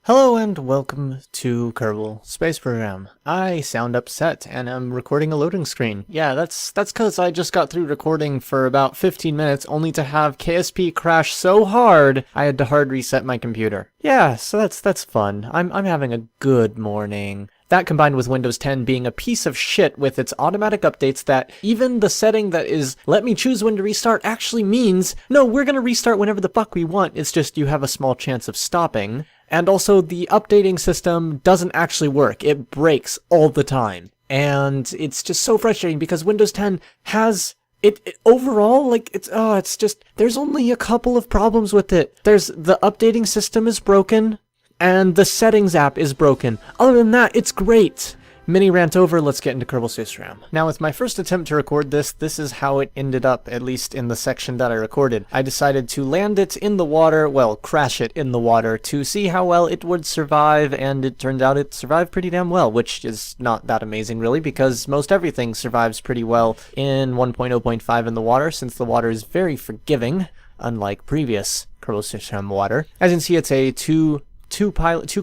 Hello and welcome to Kerbal Space Program. I sound upset and I'm recording a loading screen. Yeah, that's cause I just got through recording for about 15 minutes only to have KSP crash so hard I had to hard reset my computer. Yeah, so that's fun. I'm having a good morning. That combined with Windows 10 being a piece of shit with its automatic updates that even the setting that is let me choose when to restart actually means no, we're gonna restart whenever the fuck we want. It's just you have a small chance of stopping. And also, the updating system doesn't actually work. It breaks all the time. And it's just so frustrating because Windows 10 has it overall, like, it's just, there's only a couple of problems with it. There's, the updating system is broken, and the settings app is broken. Other than that, it's great. Mini rant over, let's get into Kerbal Space Program. Now with my first attempt to record this is how it ended up, at least in the section that I recorded. I decided to land it in the water, well, crash it in the water, to see how well it would survive, and it turned out it survived pretty damn well, which is not that amazing really, because most everything survives pretty well in 1.0.5 in the water, since the water is very forgiving, unlike previous Kerbal Space Program water. As you can see, it's a two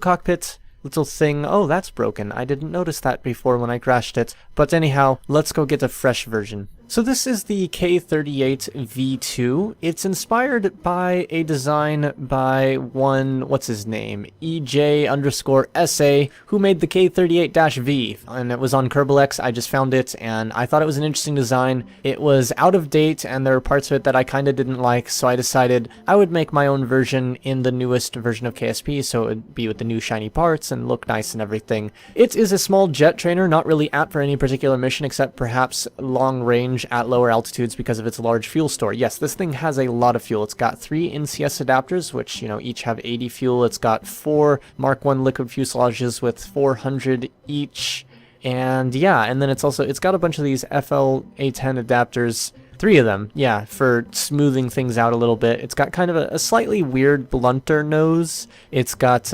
cockpit little thing. Oh, that's broken. I didn't notice that before when I crashed it. But anyhow, let's go get a fresh version. So this is the K-38-V2. It's inspired by a design by one, what's his name? EJ_SA, who made the K-38-V. And it was on KerbalX. I just found it and I thought it was an interesting design. It was out of date and there were parts of it that I kind of didn't like, so I decided I would make my own version in the newest version of KSP, so it would be with the new shiny parts and look nice and everything. It is a small jet trainer, not really apt for any particular mission except perhaps long range at lower altitudes because of its large fuel store. Yes, this thing has a lot of fuel. It's got 3 NCS adapters, which, you know, each have 80 fuel. It's got 4 Mark 1 liquid fuselages with 400 each. And yeah, and then it's got a bunch of these FLA10 adapters, 3 of them, yeah, for smoothing things out a little bit. It's got kind of a slightly weird blunter nose. It's got,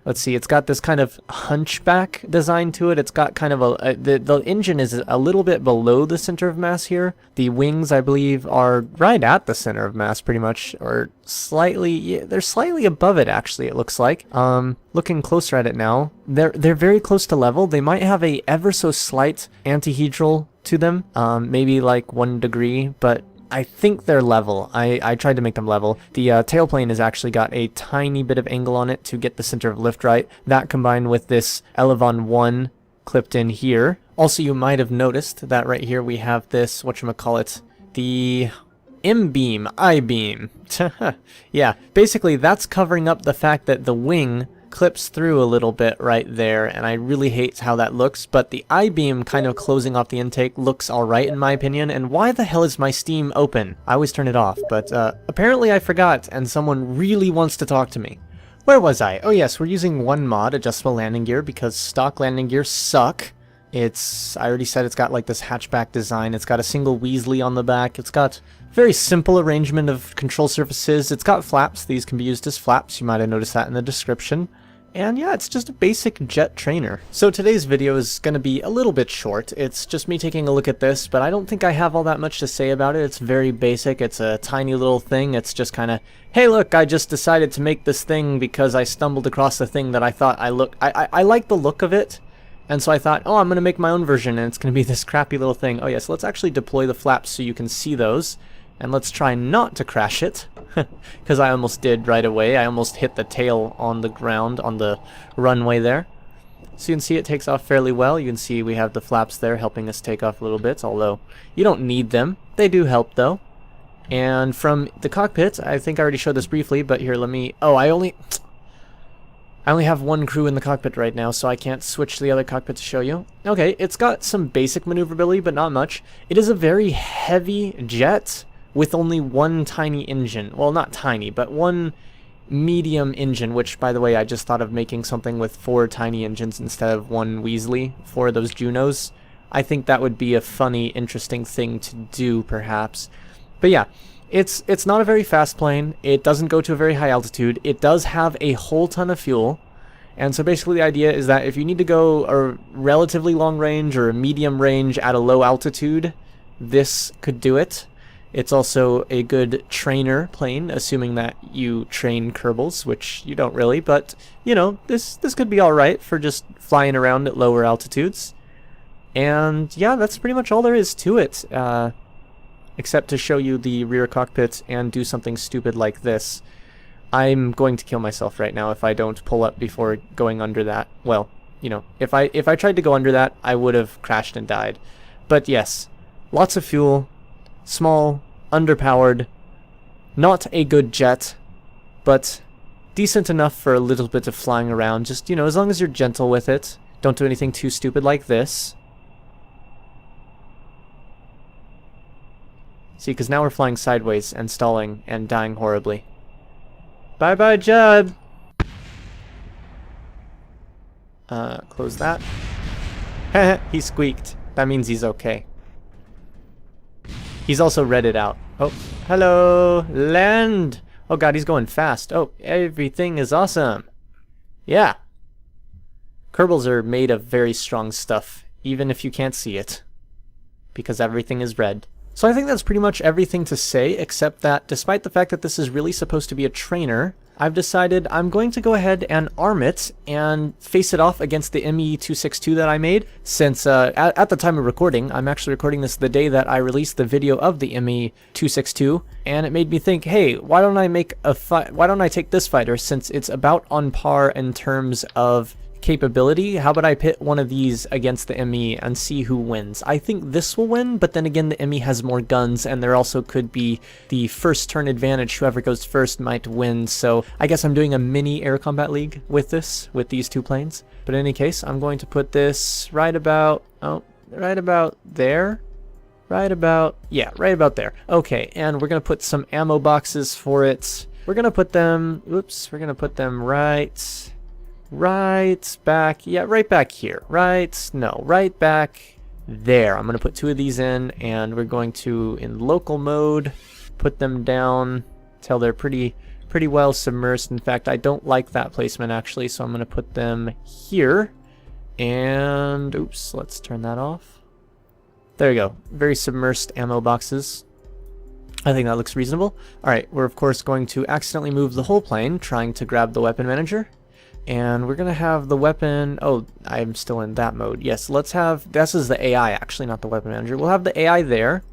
let's see, it's got this kind of hunchback design to it. It's got kind of the engine is a little bit below the center of mass here. The wings, I believe, are right at the center of mass pretty much, or slightly, yeah, they're slightly above it actually, it looks like. Looking closer at it now, they're very close to level. They might have a ever so slight antihedral to them, maybe like 1 degree, but I think they're level. I tried to make them level. The tailplane has actually got a tiny bit of angle on it to get the center of lift right. That combined with this Elevon 1 clipped in here. Also, you might have noticed that right here we have this, whatchamacallit, the M-beam, I-beam. Yeah, basically that's covering up the fact that the wing clips through a little bit right there, and I really hate how that looks, but the I-beam kind of closing off the intake looks alright in my opinion. And why the hell is my Steam open? I always turn it off, but apparently I forgot and someone really wants to talk to me. Where was I? Oh yes, we're using one mod, adjustable landing gear, because stock landing gear suck. I already said it's got like this hatchback design. It's got a single Weasley on the back. It's got very simple arrangement of control surfaces. It's got flaps. These can be used as flaps. You might have noticed that in the description. And yeah, it's just a basic jet trainer. So today's video is going to be a little bit short. It's just me taking a look at this, but I don't think I have all that much to say about it. It's very basic. It's a tiny little thing. It's just kind of, hey look, I just decided to make this thing because I stumbled across the thing that I thought I like the look of it. And so I thought, oh, I'm going to make my own version and it's going to be this crappy little thing. Oh yeah, so let's actually deploy the flaps so you can see those. And let's try not to crash it, because I almost did right away. I almost hit the tail on the ground, on the runway there. So you can see it takes off fairly well. You can see we have the flaps there helping us take off a little bit, although you don't need them. They do help though. And from the cockpit, I think I already showed this briefly, but here, let me... Oh, I only have one crew in the cockpit right now, so I can't switch to the other cockpit to show you. Okay, it's got some basic maneuverability, but not much. It is a very heavy jet with only one tiny engine. Well, not tiny, but one medium engine, which, by the way, I just thought of making something with 4 tiny engines instead of 1 Weasley for those Junos. I think that would be a funny, interesting thing to do, perhaps. But yeah, it's not a very fast plane. It doesn't go to a very high altitude. It does have a whole ton of fuel. And so basically the idea is that if you need to go a relatively long range or a medium range at a low altitude, this could do it. It's also a good trainer plane, assuming that you train Kerbals, which you don't really, but, you know, this could be alright for just flying around at lower altitudes. And yeah, that's pretty much all there is to it, except to show you the rear cockpit and do something stupid like this. I'm going to kill myself right now if I don't pull up before going under that. Well, you know, if I tried to go under that, I would have crashed and died. But yes, lots of fuel, small, underpowered, not a good jet, but decent enough for a little bit of flying around. Just, you know, as long as you're gentle with it, don't do anything too stupid like this. See, because now we're flying sideways and stalling and dying horribly. Bye-bye, Jeb! Close that. He squeaked. That means he's okay. He's also read it out. Oh, hello! Land! Oh god, he's going fast. Oh, everything is awesome. Yeah. Kerbals are made of very strong stuff, even if you can't see it. Because everything is red. So I think that's pretty much everything to say, except that despite the fact that this is really supposed to be a trainer, I've decided I'm going to go ahead and arm it and face it off against the ME-262 that I made, since at the time of recording, I'm actually recording this the day that I released the video of the ME-262, and it made me think, hey, why don't I take this fighter, since it's about on par in terms of capability? How about I pit one of these against the ME and see who wins? I think this will win, but then again, the ME has more guns, and there also could be the first turn advantage. Whoever goes first might win, so I guess I'm doing a mini air combat league with these two planes. But in any case, I'm going to put this right about there. Right about there. Okay, and we're going to put some ammo boxes for it. We're going to put them, right back, yeah, right back here, right back there. I'm going to put two of these in, and we're going to, in local mode, put them down till they're pretty well submersed. In fact, I don't like that placement actually, so I'm going to put them here, and oops, let's turn that off. There you go, very submersed ammo boxes. I think that looks reasonable. Alright, we're of course going to accidentally move the whole plane, trying to grab the weapon manager. And we're going to have the weapon... Oh, I'm still in that mode. Yes, let's have... This is the AI, actually, not the weapon manager. We'll have the AI there.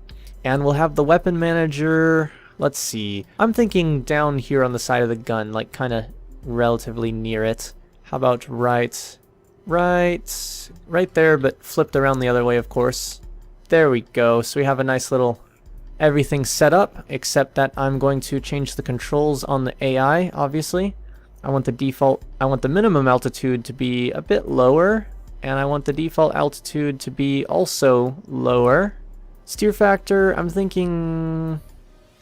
And we'll have the weapon manager... Let's see. I'm thinking down here on the side of the gun, like kind of relatively near it. How about right there, but flipped around the other way, of course. There we go. So we have a nice little... everything set up, except that I'm going to change the controls on the AI, obviously. I want the minimum altitude to be a bit lower, and I want the default altitude to be also lower. Steer factor, I'm thinking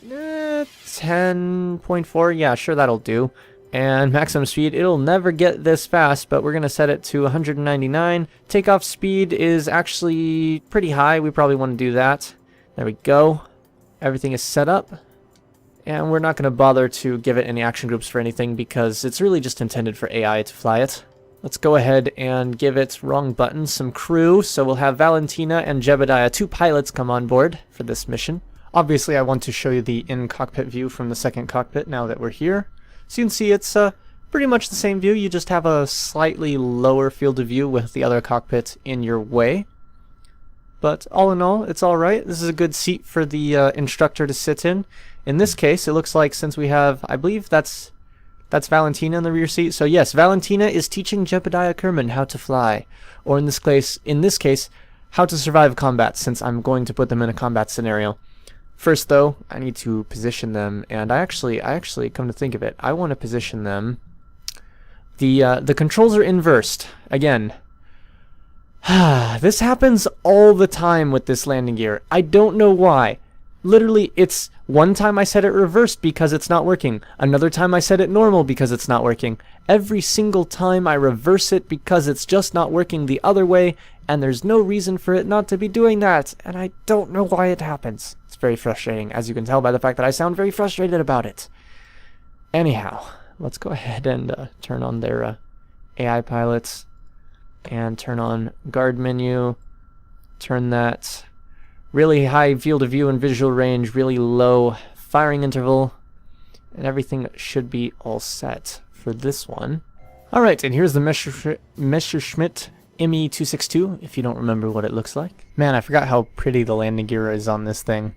10.4, yeah, sure, that'll do. And maximum speed, it'll never get this fast, but we're going to set it to 199. Takeoff speed is actually pretty high, we probably want to do that. There we go. Everything is set up. And we're not going to bother to give it any action groups for anything because it's really just intended for AI to fly it. Let's go ahead and give it, wrong button, some crew. So we'll have Valentina and Jebediah, two pilots, come on board for this mission. Obviously, I want to show you the in-cockpit view from the second cockpit now that we're here. So you can see it's pretty much the same view. You just have a slightly lower field of view with the other cockpit in your way. But all in all, it's alright. This is a good seat for the instructor to sit in. In this case, it looks like since we have, I believe that's Valentina in the rear seat. So yes, Valentina is teaching Jebediah Kerman how to fly. Or in this case, how to survive combat, since I'm going to put them in a combat scenario. First though, I need to position them, and I actually come to think of it, I want to position them. The controls are inversed. Again, this happens all the time with this landing gear. I don't know why. Literally, it's one time I set it reversed because it's not working. Another time I set it normal because it's not working. Every single time I reverse it because it's just not working the other way, and there's no reason for it not to be doing that. And I don't know why it happens. It's very frustrating, as you can tell by the fact that I sound very frustrated about it. Anyhow, let's go ahead and turn on their AI pilots. And turn on guard menu. Turn that Really high field of view and visual range, really low firing interval, and everything should be all set for this one. Alright, and here's the Messerschmitt ME-262, if you don't remember what it looks like. Man, I forgot how pretty the landing gear is on this thing.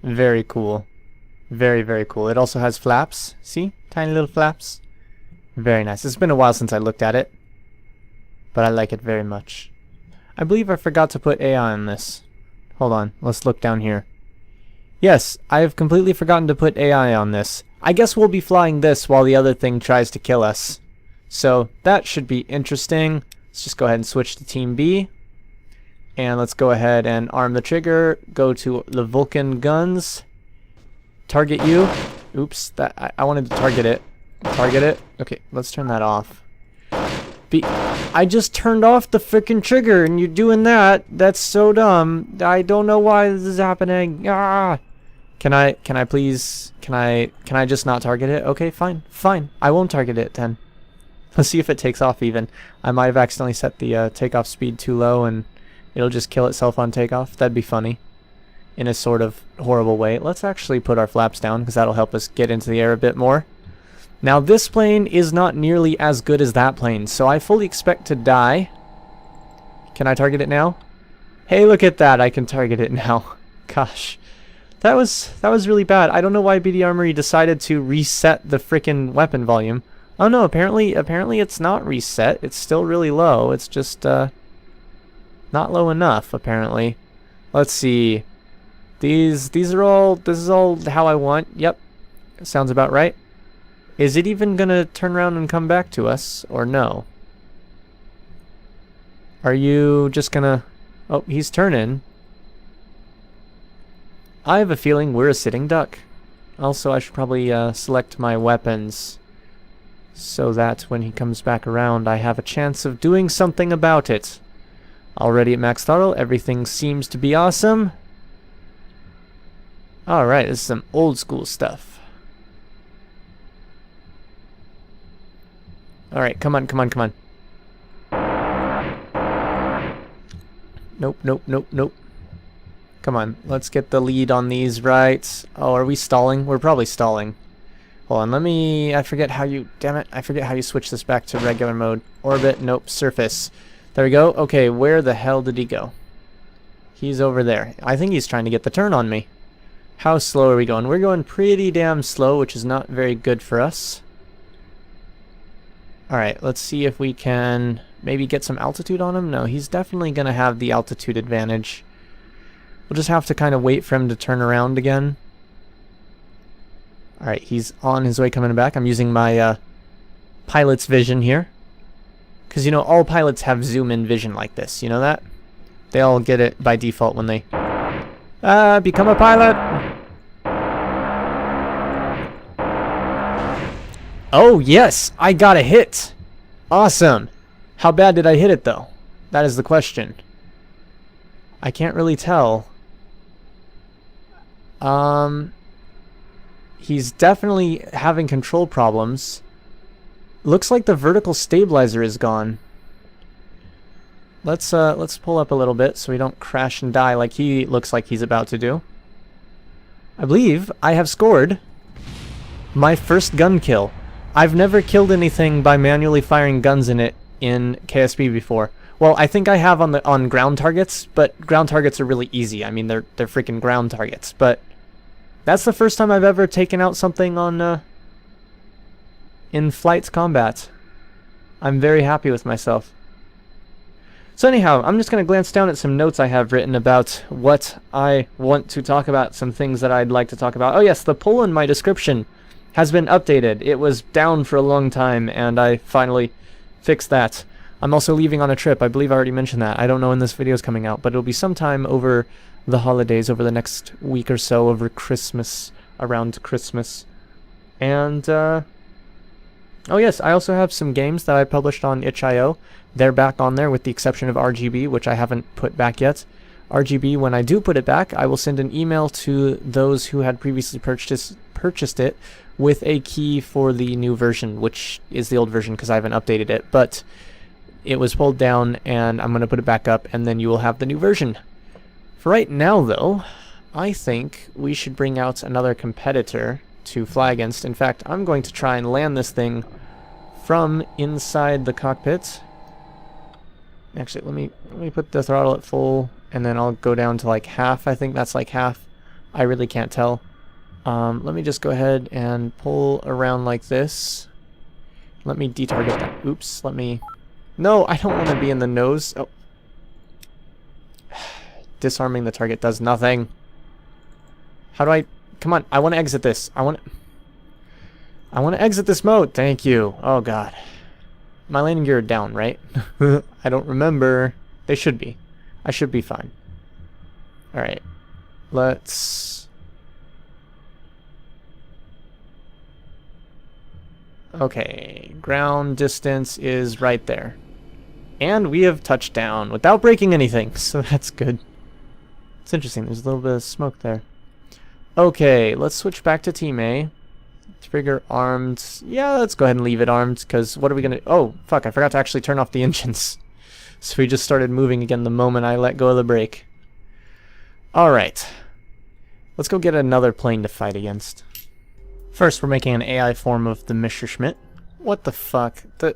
Very cool. Very, very cool. It also has flaps. See? Tiny little flaps. Very nice. It's been a while since I looked at it, but I like it very much. I believe I forgot to put AI on this. Hold on, let's look down here. Yes, I have completely forgotten to put AI on this. I guess we'll be flying this while the other thing tries to kill us. So that should be interesting. Let's just go ahead and switch to Team B. And let's go ahead and arm the trigger. Go to the Vulcan guns. Target you. Oops, that I wanted to target it. Target it. Okay, let's turn that off. I just turned off the frickin' trigger and you're doing that. That's so dumb. I don't know why this is happening. Ah! Can I please, can I just not target it? Okay, fine. I won't target it then. Let's see if it takes off even. I might have accidentally set the takeoff speed too low and it'll just kill itself on takeoff. That'd be funny. In a sort of horrible way. Let's actually put our flaps down because that'll help us get into the air a bit more. Now this plane is not nearly as good as that plane, so I fully expect to die. Can I target it now? Hey, look at that, I can target it now. Gosh. That was really bad. I don't know why BD Armory decided to reset the frickin' weapon volume. Oh no, apparently it's not reset. It's still really low. It's just not low enough, apparently. Let's see. This is all how I want. Yep. Sounds about right. Is it even gonna turn around and come back to us, or no? Are you just gonna... Oh, he's turning. I have a feeling we're a sitting duck. Also, I should probably select my weapons so that when he comes back around, I have a chance of doing something about it. Already at max throttle, everything seems to be awesome. Alright, this is some old school stuff. Alright, come on. Nope. Come on, let's get the lead on these right. Oh, are we stalling? We're probably stalling. Hold on, I forget how you, damn it, I forget how you switch this back to regular mode. Orbit, nope, surface. There we go. Okay, where the hell did he go? He's over there. I think he's trying to get the turn on me. How slow are we going? We're going pretty damn slow, which is not very good for us. Alright, let's see if we can maybe get some altitude on him. No, he's definitely going to have the altitude advantage. We'll just have to kind of wait for him to turn around again. Alright, he's on his way coming back. I'm using my pilot's vision here. Because, you know, all pilots have zoom-in vision like this. You know that? They all get it by default when they... become a pilot! Oh, yes! I got a hit! Awesome! How bad did I hit it, though? That is the question. I can't really tell. He's definitely having control problems. Looks like the vertical stabilizer is gone. Let's pull up a little bit so we don't crash and die like he looks like he's about to do. I believe I have scored my first gun kill. I've never killed anything by manually firing guns in it in KSP before. Well, I think I have on ground targets, but ground targets are really easy. I mean, they're freaking ground targets. But that's the first time I've ever taken out something on in flight combat. I'm very happy with myself. So anyhow, I'm just going to glance down at some notes I have written about what I want to talk about, some things that I'd like to talk about. Oh yes, the poll in my description has been updated. It was down for a long time, and I finally fixed that. I'm also leaving on a trip. I believe I already mentioned that. I don't know when this video is coming out, but it'll be sometime over the holidays, over the next week or so, over Christmas, around Christmas. And, oh yes, I also have some games that I published on itch.io. They're back on there with the exception of RGB, which I haven't put back yet. RGB, when I do put it back, I will send an email to those who had previously purchased it with a key for the new version, which is the old version because I haven't updated it. But it was pulled down, and I'm going to put it back up, and then you will have the new version. For right now, though, I think we should bring out another competitor to fly against. In fact, I'm going to try and land this thing from inside the cockpit. Actually, let me put the throttle at full, and then I'll go down to like half. I think that's like half. I really can't tell. Let me just go ahead and pull around like this. Let me detarget that. Oops, let me... No, I don't want to be in the nose. Oh. Disarming the target does nothing. How do I... Come on, I want to exit this. I want to exit this mode. Thank you. Oh, God. My landing gear are down, right? I don't remember. They should be. I should be fine. Alright. Let's... Okay. Ground distance is right there. And we have touched down without breaking anything, so that's good. It's interesting. There's a little bit of smoke there. Okay, let's switch back to Team A. Trigger armed. Yeah, let's go ahead and leave it armed, because what are we going to... Oh, fuck, I forgot to actually turn off the engines. So we just started moving again the moment I let go of the brake. Alright. Let's go get another plane to fight against. First, we're making an AI form of the Messerschmitt. What the fuck? The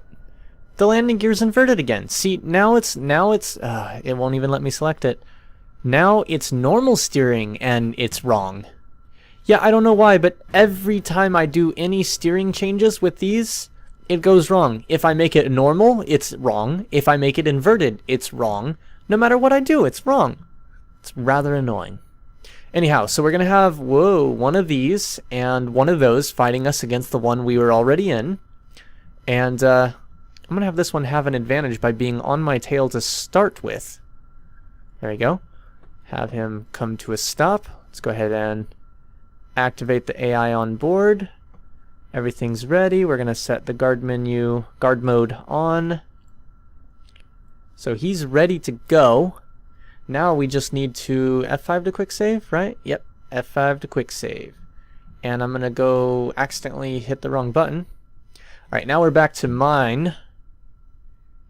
landing gear's inverted again. See, now it's... it won't even let me select it. Now it's normal steering, and it's wrong. Yeah, I don't know why, but every time I do any steering changes with these, it goes wrong. If I make it normal, it's wrong. If I make it inverted, it's wrong. No matter what I do, it's wrong. It's rather annoying. Anyhow, so we're going to have, one of these and one of those fighting us against the one we were already in. And I'm going to have this one have an advantage by being on my tail to start with. There we go. Have him come to a stop. Let's go ahead and activate the AI on board. Everything's ready. We're going to set the guard mode on. So he's ready to go. Now we just need to F5 to quick save, right? Yep, F5 to quick save. And I'm going to go accidentally hit the wrong button. Alright, now we're back to mine,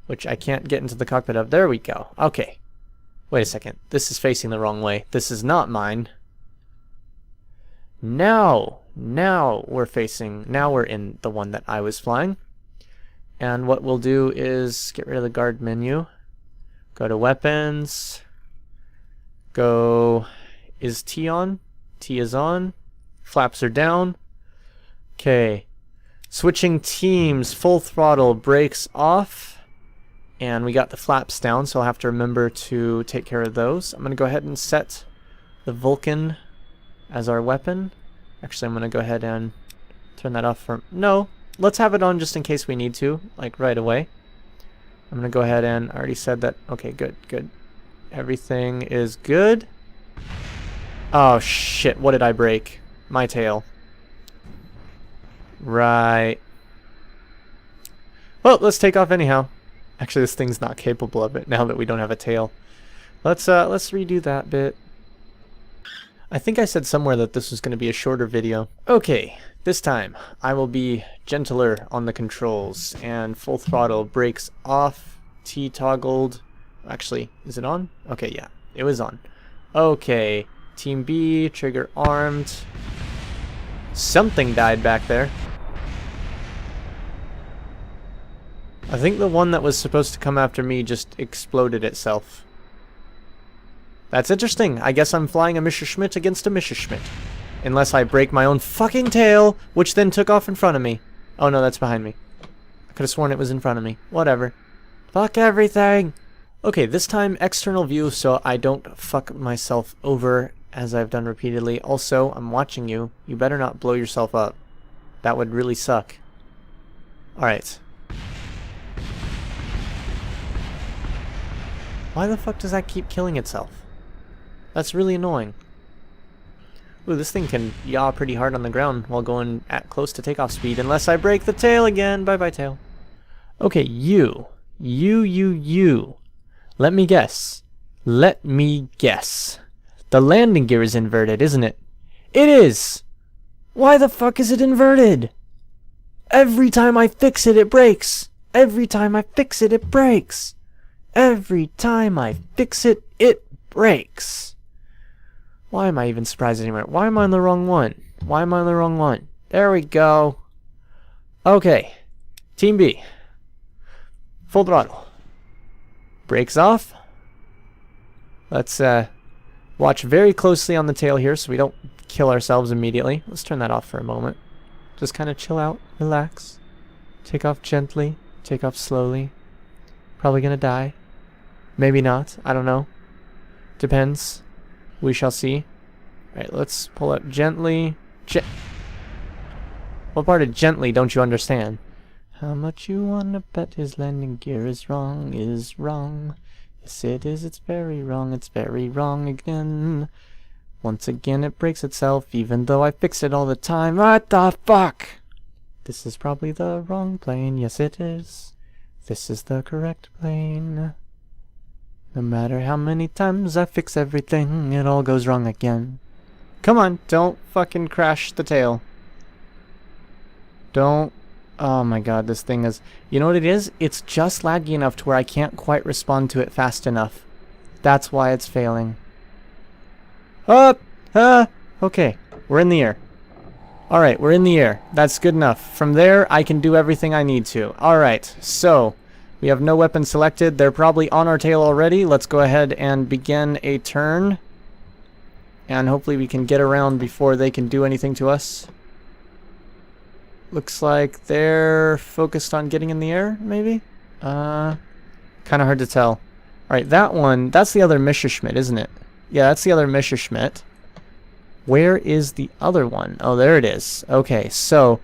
which I can't get into the cockpit of. There we go. Okay. Wait a second. This is facing the wrong way. This is not mine. Now we're in the one that I was flying. And what we'll do is get rid of the guard menu. Go to weapons. Go, is T on? T is on. Flaps are down. Okay. Switching teams, full throttle, brakes off. And we got the flaps down, so I'll have to remember to take care of those. I'm going to go ahead and set the Vulcan as our weapon. Actually, I'm going to go ahead and turn that off from... No, let's have it on just in case we need to, like right away. I'm going to go ahead and... I already said that. Okay, good, good. Everything is good. Oh, shit. What did I break? My tail. Right. Well, let's take off anyhow. Actually, this thing's not capable of it now that we don't have a tail. Let's redo that bit. I think I said somewhere that this was going to be a shorter video. Okay, this time I will be gentler on the controls and full throttle, brakes off, T toggled. Actually, is it on? Okay, yeah, it was on. Okay, Team B, trigger armed. Something died back there. I think the one that was supposed to come after me just exploded itself. That's interesting. I guess I'm flying a Messerschmitt against a Messerschmitt. Unless I break my own fucking tail, which then took off in front of me. Oh no, that's behind me. I could have sworn it was in front of me. Whatever. Fuck everything! Okay, this time external view so I don't fuck myself over as I've done repeatedly. Also, I'm watching you. You better not blow yourself up. That would really suck. Alright. Why the fuck does that keep killing itself? That's really annoying. Ooh, this thing can yaw pretty hard on the ground while going at close to takeoff speed, unless I break the tail again. Bye-bye, tail. Okay, you. Let me guess. Let me guess. The landing gear is inverted, isn't it? It is! Why the fuck is it inverted? Every time I fix it, it breaks. Every time I fix it, it breaks. Every time I fix it, it breaks. Why am I even surprised anymore? Why am I on the wrong one? Why am I on the wrong one? There we go. Okay. Team B. Full throttle. Brakes off. Let's watch very closely on the tail here so we don't kill ourselves immediately. Let's turn that off for a moment. Just kind of chill out, relax. Take off gently, take off slowly. Probably gonna die. Maybe not, I don't know. Depends. We shall see. Alright, let's pull up gently. What part of gently don't you understand? How much you wanna bet his landing gear is wrong, is wrong. Yes it is, it's very wrong again. Once again it breaks itself, even though I fix it all the time. What the fuck? This is probably the wrong plane, yes it is. This is the correct plane. No matter how many times I fix everything, it all goes wrong again. Come on, don't fucking crash the tail. Don't. Oh my god, this thing is... You know what it is? It's just laggy enough to where I can't quite respond to it fast enough. That's why it's failing. Up! Okay, we're in the air. Alright, we're in the air. That's good enough. From there, I can do everything I need to. Alright, so... We have no weapon selected. They're probably on our tail already. Let's go ahead and begin a turn. And hopefully we can get around before they can do anything to us. Looks like they're focused on getting in the air, maybe? Kind of hard to tell. Alright, that one, that's the other Messerschmitt, isn't it? Yeah, that's the other Messerschmitt. Where is the other one? Oh, there it is. Okay, so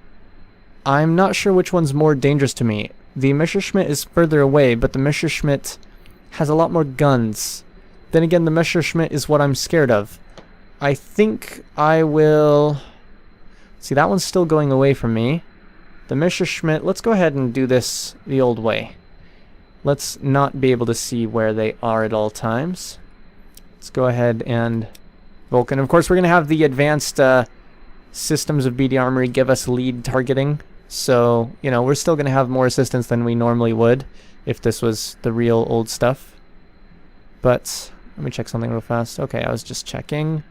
I'm not sure which one's more dangerous to me. The Messerschmitt is further away, but the Messerschmitt has a lot more guns. Then again, the Messerschmitt is what I'm scared of. I think I will... See, that one's still going away from me. The Messerschmitt, let's go ahead and do this the old way. Let's not be able to see where they are at all times. Let's go ahead and... Vulcan. Of course, we're going to have the advanced systems of BD Armory give us lead targeting. So, you know, we're still going to have more assistance than we normally would if this was the real old stuff. But, let me check something real fast. Okay, I was just checking.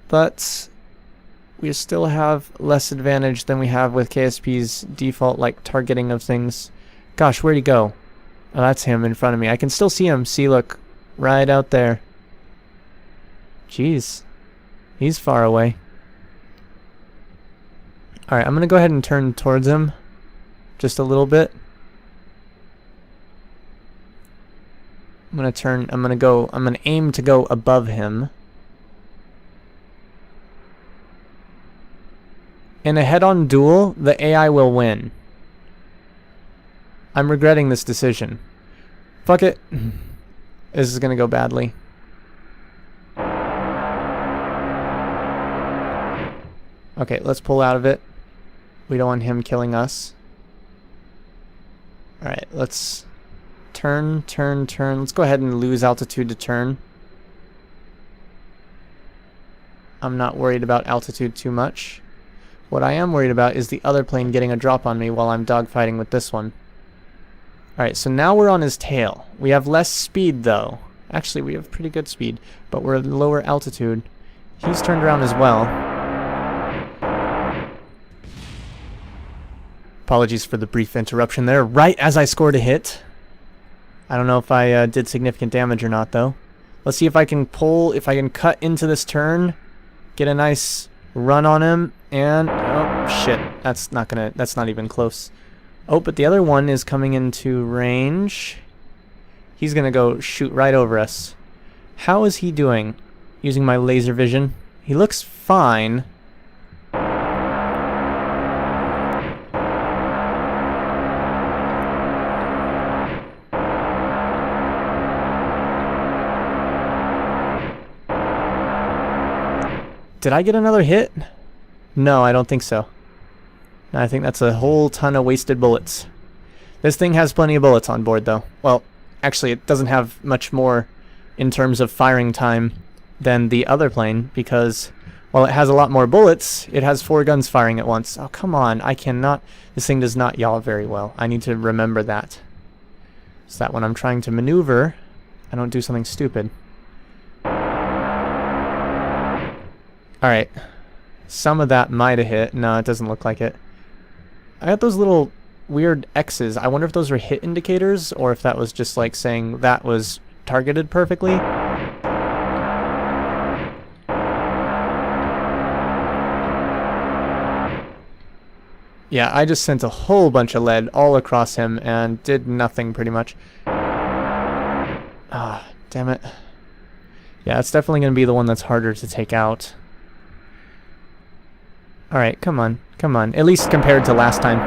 But we still have less advantage than we have with KSP's default, like, targeting of things. Gosh, where'd he go? Oh, that's him in front of me. I can still see him. See, look, right out there. Jeez. He's far away. Alright, I'm going to go ahead and turn towards him just a little bit. I'm going to aim to go above him. In a head-on duel, the AI will win. I'm regretting this decision. Fuck it. This is going to go badly. Okay, let's pull out of it. We don't want him killing us. Alright, let's turn. Let's go ahead and lose altitude to turn. I'm not worried about altitude too much. What I am worried about is the other plane getting a drop on me while I'm dogfighting with this one. Alright, so now we're on his tail. We have less speed though. Actually, we have pretty good speed, but we're at lower altitude. He's turned around as well. Apologies for the brief interruption there, right as I scored a hit. I don't know if I did significant damage or not, though. Let's see if I can cut into this turn, get a nice run on him, and... Oh, shit. That's not even close. Oh, but the other one is coming into range. He's gonna go shoot right over us. How is he doing using my laser vision? He looks fine. Did I get another hit? No, I don't think so. I think that's a whole ton of wasted bullets. This thing has plenty of bullets on board, though. Well, actually, it doesn't have much more in terms of firing time than the other plane, because while it has a lot more bullets, it has 4 guns firing at once. Oh, come on. I cannot... This thing does not yaw very well. I need to remember that. So that when I'm trying to maneuver, I don't do something stupid. Alright. Some of that might have hit. No, it doesn't look like it. I got those little weird X's. I wonder if those were hit indicators, or if that was just like saying that was targeted perfectly. Yeah, I just sent a whole bunch of lead all across him and did nothing pretty much. Ah, damn it. Yeah, it's definitely going to be the one that's harder to take out. Alright, come on. Come on. At least compared to last time.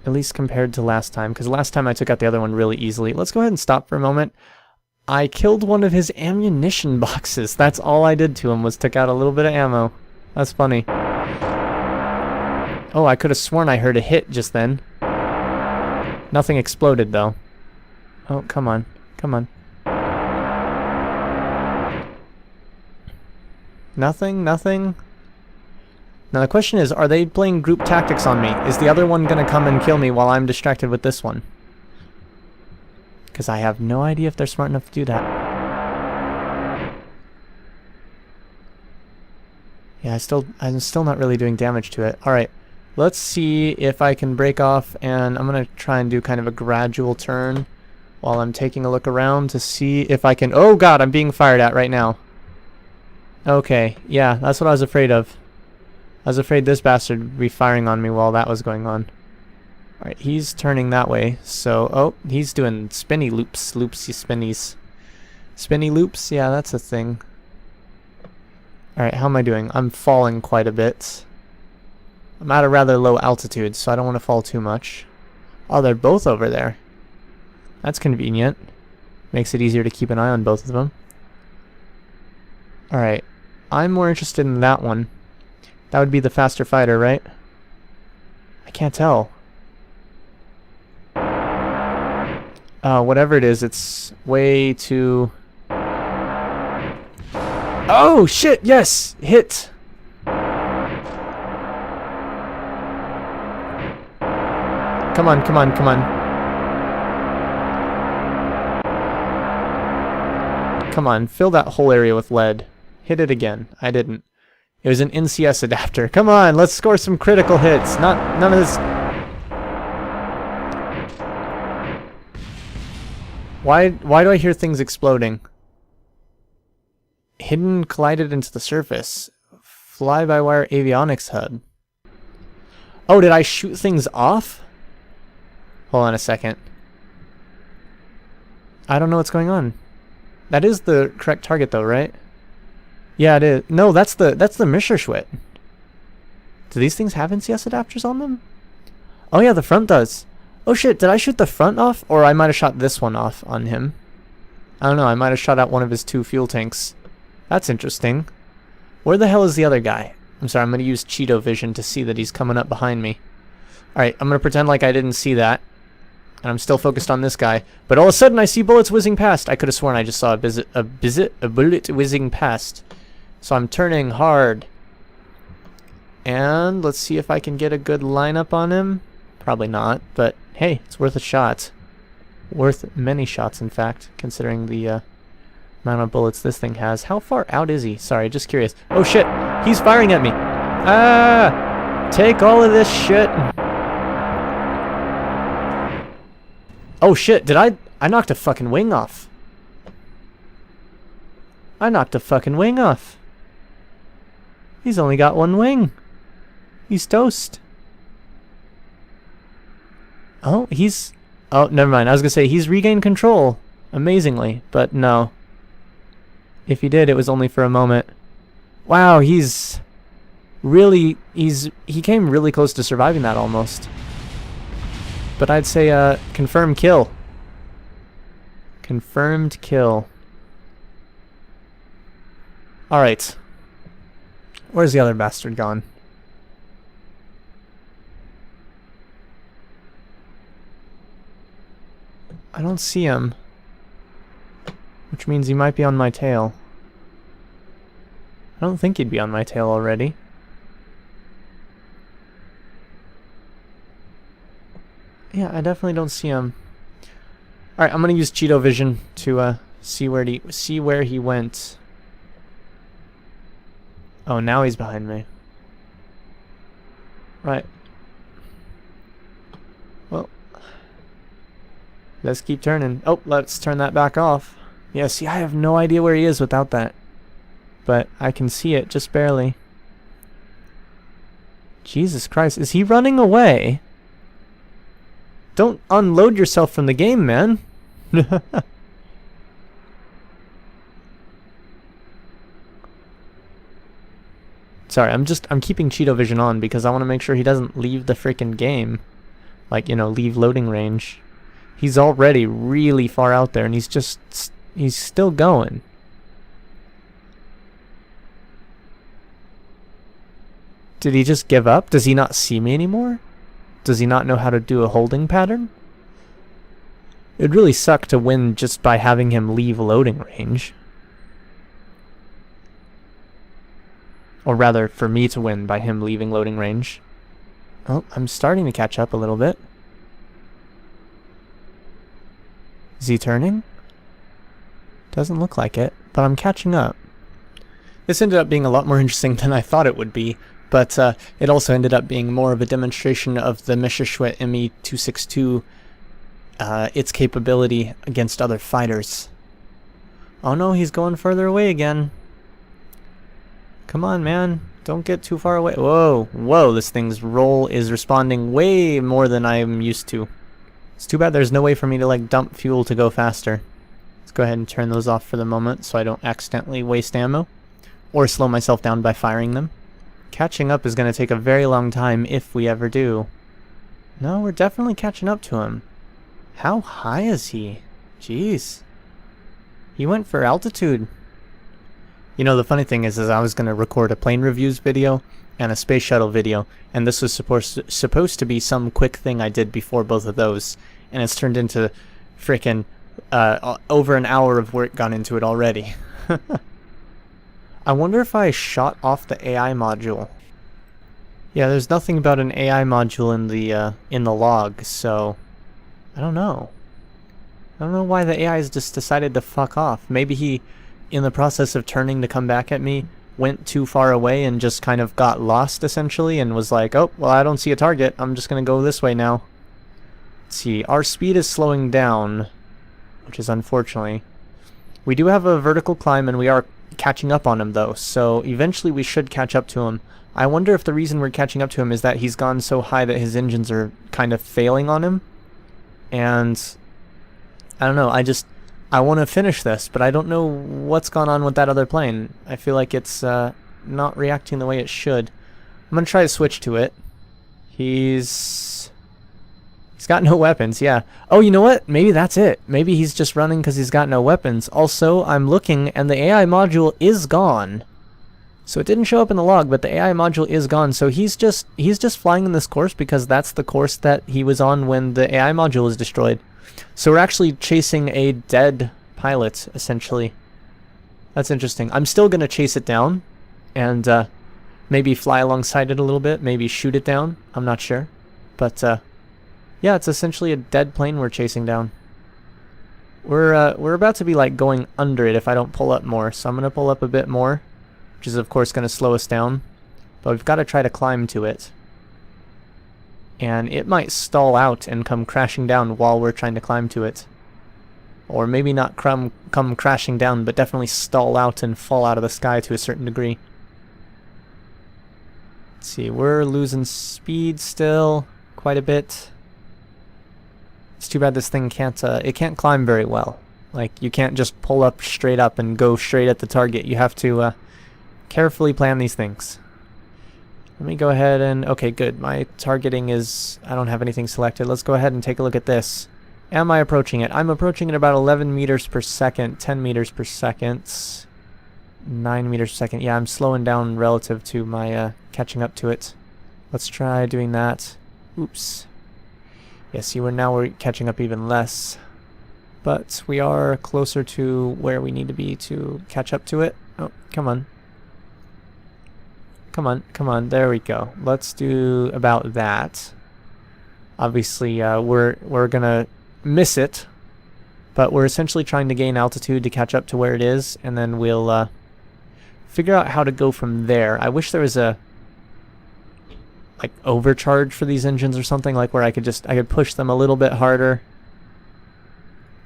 At least compared to last time, because last time I took out the other one really easily. Let's go ahead and stop for a moment. I killed one of his ammunition boxes. That's all I did to him, was took out a little bit of ammo. That's funny. Oh, I could have sworn I heard a hit just then. Nothing exploded, though. Oh, come on. Come on. Nothing? Nothing? Now the question is, are they playing group tactics on me? Is the other one gonna come and kill me while I'm distracted with this one? Because I have no idea if they're smart enough to do that. Yeah, I'm still not really doing damage to it. Alright, let's see if I can break off, and I'm gonna try and do kind of a gradual turn while I'm taking a look around to see if I can... Oh god, I'm being fired at right now. Okay, yeah, that's what I was afraid of. I was afraid this bastard would be firing on me while that was going on. Alright, he's turning that way, so... Oh, he's doing spinny loops. Loopsy spinnies. Spinny loops? Yeah, that's a thing. Alright, how am I doing? I'm falling quite a bit. I'm at a rather low altitude, so I don't want to fall too much. Oh, they're both over there. That's convenient. Makes it easier to keep an eye on both of them. Alright, I'm more interested in that one. That would be the faster fighter, right? I can't tell. Whatever it is, it's way too... Oh, shit! Yes! Hit! Come on, come on, come on. Come on, fill that whole area with lead. Hit it again. I didn't. It was an NCS adapter. Come on, let's score some critical hits. None of this... Why do I hear things exploding? Hidden collided into the surface. Fly-by-wire avionics hub. Oh, did I shoot things off? Hold on a second. I don't know what's going on. That is the correct target though, right? Yeah, it is. No, that's the Messerschmitt. Do these things have NCS adapters on them? Oh yeah, the front does. Oh shit, did I shoot the front off? Or I might have shot this one off on him. I don't know, I might have shot out one of his 2 fuel tanks. That's interesting. Where the hell is the other guy? I'm sorry, I'm going to use Cheeto vision to see that he's coming up behind me. Alright, I'm going to pretend like I didn't see that. And I'm still focused on this guy. But all of a sudden I see bullets whizzing past. I could have sworn I just saw a bullet whizzing past. So I'm turning hard. And let's see if I can get a good lineup on him. Probably not, but hey, it's worth a shot. Worth many shots, in fact, considering the amount of bullets this thing has. How far out is he? Sorry, just curious. Oh shit! He's firing at me! Ah! Take all of this shit! Oh shit, did I knocked a fucking wing off. I knocked a fucking wing off. He's only got 1 wing. He's toast. Oh, he's... Oh, never mind. I was gonna say, he's regained control. Amazingly. But no. If he did, it was only for a moment. Wow, he's... Really... He came really close to surviving that, almost. But I'd say, confirmed kill. Confirmed kill. Alright. Where's the other bastard gone? I don't see him. Which means he might be on my tail. I don't think he'd be on my tail already. Yeah, I definitely don't see him. Alright, I'm gonna use Cheeto Vision to see where he went. Oh, now he's behind me. Right. Well, let's keep turning. Oh, let's turn that back off. Yeah, see, I have no idea where he is without that. But I can see it just barely. Jesus Christ, is he running away? Don't unload yourself from the game, man. Sorry, I'm keeping Cheeto Vision on because I want to make sure he doesn't leave the freaking game. Like, you know, leave loading range. He's already really far out there and he's still going. Did he just give up? Does he not see me anymore? Does he not know how to do a holding pattern? It'd really suck to win just by having him leave loading range. Or rather, for me to win by him leaving loading range. Oh, I'm starting to catch up a little bit. Is he turning? Doesn't look like it, but I'm catching up. This ended up being a lot more interesting than I thought it would be, but it also ended up being more of a demonstration of the Messerschmitt Me-262, its capability against other fighters. Oh no, he's going further away again. Come on, man. Don't get too far away. Whoa, whoa, this thing's roll is responding way more than I'm used to. It's too bad there's no way for me to, like, dump fuel to go faster. Let's go ahead and turn those off for the moment so I don't accidentally waste ammo. Or slow myself down by firing them. Catching up is going to take a very long time if we ever do. No, we're definitely catching up to him. How high is he? Jeez. He went for altitude. You know, the funny thing is I was going to record a plane reviews video and a space shuttle video, and this was supposed to be some quick thing I did before both of those, and it's turned into frickin' over an hour of work gone into it already. I wonder if I shot off the AI module. Yeah, there's nothing about an AI module in the log, so I don't know. I don't know why the AI has just decided to fuck off. Maybe he, in the process of turning to come back at me, went too far away and just kind of got lost, essentially, and was like, oh, well, I don't see a target. I'm just going to go this way now. Let's see. Our speed is slowing down, which is unfortunately. We do have a vertical climb, and we are catching up on him, though, so eventually we should catch up to him. I wonder if the reason we're catching up to him is that he's gone so high that his engines are kind of failing on him. And I don't know, I want to finish this, but I don't know what's gone on with that other plane. I feel like it's not reacting the way it should. I'm going to try to switch to it. He's got no weapons, yeah. Oh, you know what? Maybe that's it. Maybe he's just running because he's got no weapons. Also, I'm looking, and the AI module is gone. So it didn't show up in the log, but the AI module is gone. So he's just flying in this course because that's the course that he was on when the AI module was destroyed. So we're actually chasing a dead pilot, essentially. That's interesting. I'm still going to chase it down and maybe fly alongside it a little bit, maybe shoot it down. I'm not sure. But yeah, it's essentially a dead plane we're chasing down. We're about to be like going under it if I don't pull up more. So I'm going to pull up a bit more, which is of course going to slow us down. But we've got to try to climb to it. And it might stall out and come crashing down while we're trying to climb to it. Or maybe not come crashing down, but definitely stall out and fall out of the sky to a certain degree. Let's see, we're losing speed still quite a bit. It's too bad this thing can't climb very well. Like, you can't just pull up straight up and go straight at the target. You have to carefully plan these things. Let me go ahead and... Okay, good. My targeting is... I don't have anything selected. Let's go ahead and take a look at this. Am I approaching it? I'm approaching it about 11 meters per second, 10 meters per second, 9 meters per second. Yeah, I'm slowing down relative to my catching up to it. Let's try doing that. Oops. Yeah, see, we're catching up even less. But we are closer to where we need to be to catch up to it. Oh, come on. Come on, come on, there we go. Let's do about that. Obviously, we're gonna miss it, but we're essentially trying to gain altitude to catch up to where it is, and then we'll figure out how to go from there. I wish there was a like overcharge for these engines or something, like where I could push them a little bit harder.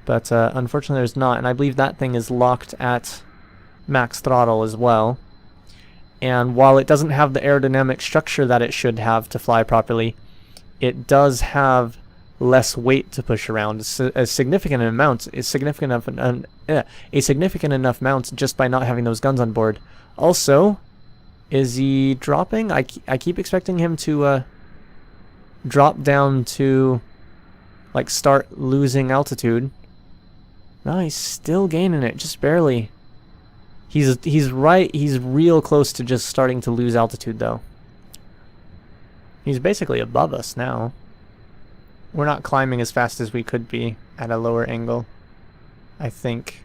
But unfortunately there's not, and I believe that thing is locked at max throttle as well. And while it doesn't have the aerodynamic structure that it should have to fly properly, it does have less weight to push around. A significant amount just by not having those guns on board. Also, is he dropping? I keep expecting him to drop down to like start losing altitude. No, he's still gaining it, just barely. He's real close to just starting to lose altitude though. He's basically above us now. We're not climbing as fast as we could be at a lower angle, I think.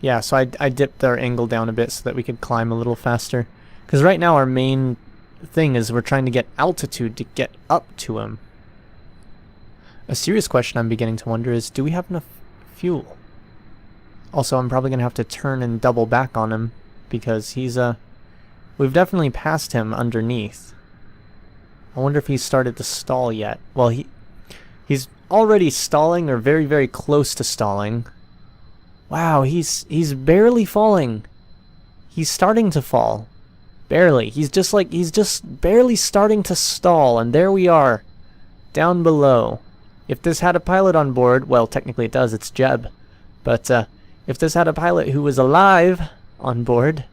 Yeah, so I dipped our angle down a bit so that we could climb a little faster. Because right now our main thing is we're trying to get altitude to get up to him. A serious question I'm beginning to wonder is, do we have enough fuel? Also, I'm probably going to have to turn and double back on him because we've definitely passed him underneath. I wonder if he's started to stall yet. Well, he's already stalling or very, very close to stalling. Wow, he's barely falling. He's starting to fall. Barely. He's just barely starting to stall, and there we are, down below. If this had a pilot on board, well, technically it does, it's Jeb. But if this had a pilot who was alive on board,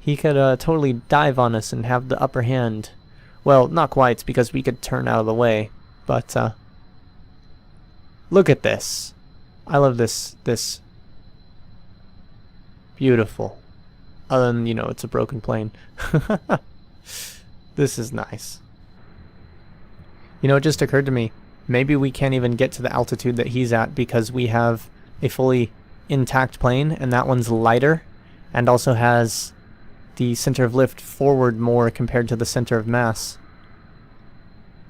he could totally dive on us and have the upper hand. Well, not quite, because we could turn out of the way. But look at this. I love this. Beautiful. Other than, you know, it's a broken plane. This is nice. You know, it just occurred to me, maybe we can't even get to the altitude that he's at because we have a fully intact plane, and that one's lighter, and also has the center of lift forward more compared to the center of mass.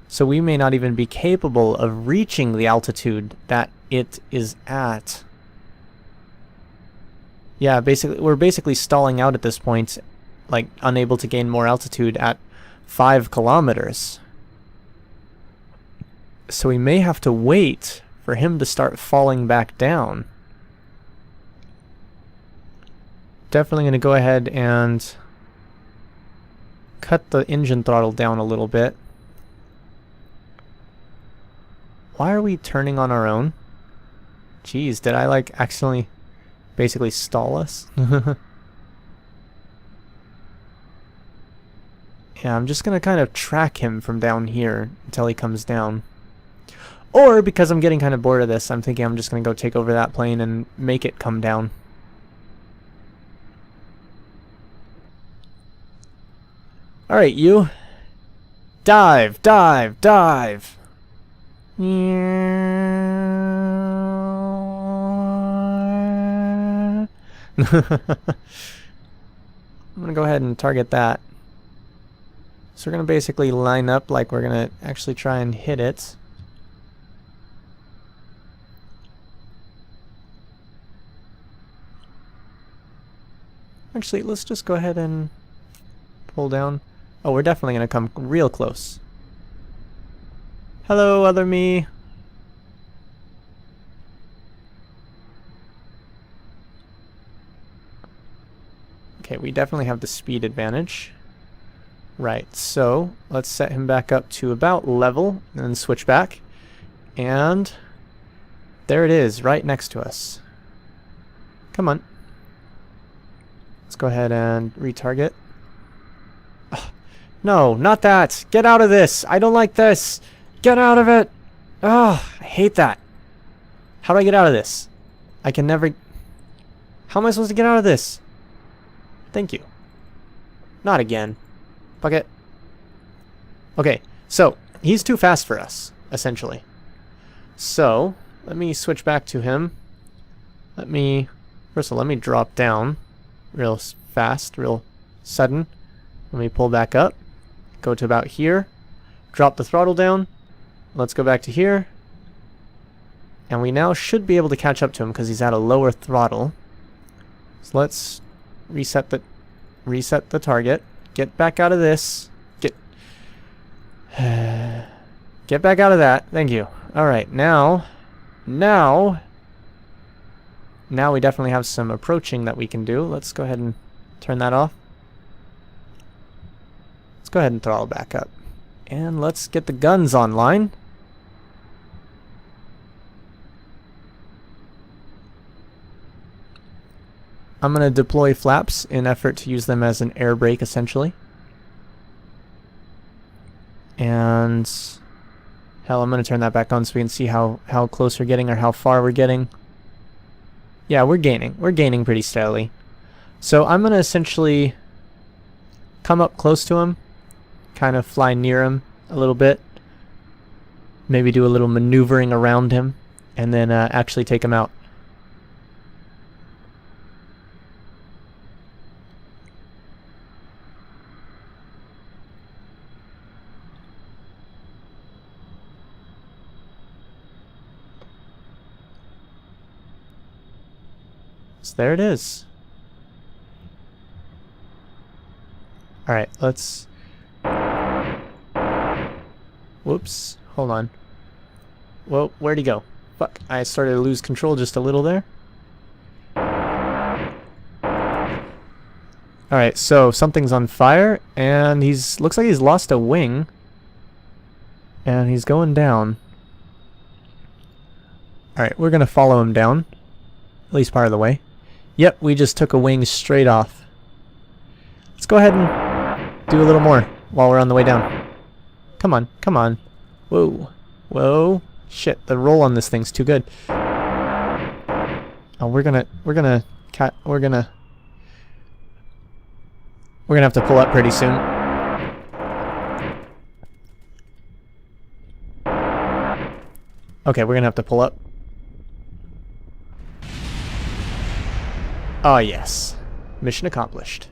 So we may not even be capable of reaching the altitude that it is at. Yeah, we're basically stalling out at this point, like unable to gain more altitude at 5 kilometers. So we may have to wait for him to start falling back down. Definitely going to go ahead and cut the engine throttle down a little bit. Why are we turning on our own? Jeez, did I like accidentally basically stall us? Yeah, I'm just gonna kind of track him from down here until he comes down. Or, because I'm getting kind of bored of this, I'm thinking I'm just gonna go take over that plane and make it come down. Alright, you. Dive, dive, dive! I'm gonna go ahead and target that. So we're gonna basically line up like we're gonna actually try and hit it. Actually, let's just go ahead and pull down. Oh, we're definitely gonna come real close. Hello, other me. Okay, we definitely have the speed advantage. Right, so let's set him back up to about level and then switch back. And there it is, right next to us. Come on. Let's go ahead and retarget. Oh, no, not that. Get out of this. I don't like this. Get out of it. Oh, I hate that. How do I get out of this? I can never... How am I supposed to get out of this? Thank you. Not again. Fuck it. Okay, so he's too fast for us, essentially. So let me switch back to him. First of all, let me drop down real fast, real sudden. Let me pull back up, go to about here, drop the throttle down. Let's go back to here. And we now should be able to catch up to him because he's at a lower throttle. So let's reset the... reset the target. Get back out of this. Get back out of that. Thank you. Alright, now we definitely have some approaching that we can do. Let's go ahead and turn that off. Let's go ahead and throttle back up. And let's get the guns online. I'm going to deploy flaps in effort to use them as an air brake, essentially. And hell, I'm going to turn that back on so we can see how close we're getting or how far we're getting. Yeah, we're gaining. We're gaining pretty steadily. So I'm going to essentially come up close to him, kind of fly near him a little bit, maybe do a little maneuvering around him, and then actually take him out. So there it is. Alright, let's... Whoops, hold on. Whoa, where'd he go? Fuck, I started to lose control just a little there. Alright, so something's on fire, and looks like he's lost a wing. And he's going down. Alright, we're gonna follow him down. At least part of the way. Yep, we just took a wing straight off. Let's go ahead and do a little more while we're on the way down. Come on, come on. Whoa. Whoa. Shit, the roll on this thing's too good. Oh, we're gonna have to pull up pretty soon. Okay, we're gonna have to pull up. Oh yes. Mission accomplished.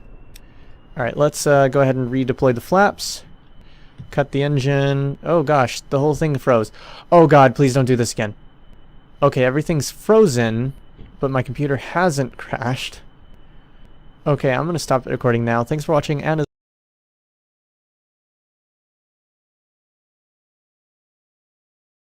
Alright, let's go ahead and redeploy the flaps. Cut the engine. Oh gosh, the whole thing froze. Oh god, please don't do this again. Okay, everything's frozen, but my computer hasn't crashed. Okay, I'm gonna stop the recording now. Thanks for watching, and